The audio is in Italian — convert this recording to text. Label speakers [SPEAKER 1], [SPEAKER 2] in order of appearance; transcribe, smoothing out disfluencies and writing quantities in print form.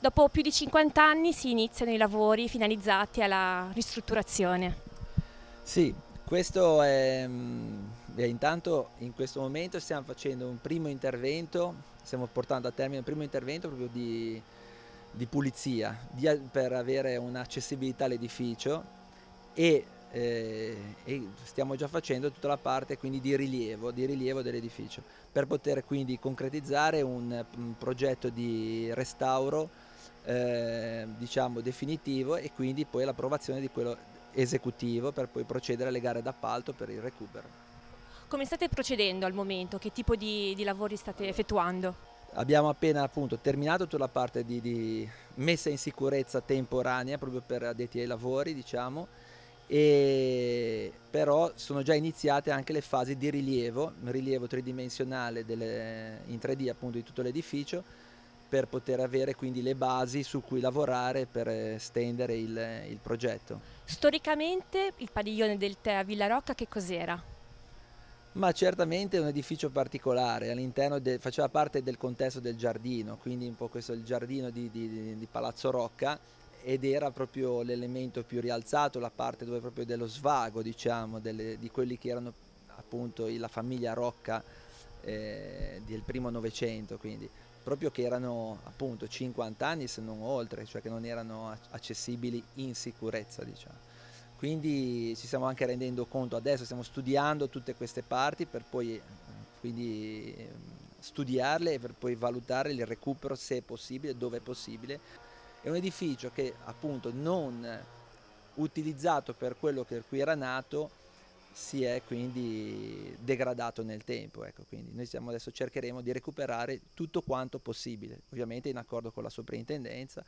[SPEAKER 1] Dopo più di 50 anni si iniziano i lavori finalizzati alla ristrutturazione.
[SPEAKER 2] Sì, questo è, intanto in questo momento stiamo facendo un primo intervento, stiamo portando a termine un primo intervento proprio di pulizia, per avere un'accessibilità all'edificio e stiamo già facendo tutta la parte quindi di rilievo dell'edificio, per poter quindi concretizzare un progetto di restauro diciamo definitivo e quindi poi l'approvazione di quello esecutivo per poi procedere alle gare d'appalto per il recupero.
[SPEAKER 1] Come state procedendo al momento? Che tipo di lavori state effettuando?
[SPEAKER 2] Abbiamo appena appunto terminato tutta la parte di messa in sicurezza temporanea proprio per addetti ai lavori, diciamo, e però sono già iniziate anche le fasi di rilievo tridimensionale in 3D appunto di tutto l'edificio, per poter avere quindi le basi su cui lavorare per stendere il progetto.
[SPEAKER 1] Storicamente il padiglione del tè a Villarocca che cos'era?
[SPEAKER 2] Ma certamente è un edificio particolare, faceva parte del contesto del giardino, quindi un po' questo è il giardino di Palazzo Rocca, ed era proprio l'elemento più rialzato, la parte dove proprio dello svago, diciamo, di quelli che erano appunto la famiglia Rocca del primo Novecento, quindi proprio che erano appunto 50 anni se non oltre, cioè che non erano accessibili in sicurezza, diciamo. Quindi ci stiamo anche rendendo conto, adesso stiamo studiando tutte queste parti per poi quindi studiarle e per poi valutare il recupero se è possibile, dove è possibile. È un edificio che appunto non utilizzato per quello per cui era nato si è quindi degradato nel tempo, ecco, quindi noi adesso cercheremo di recuperare tutto quanto possibile, ovviamente in accordo con la soprintendenza,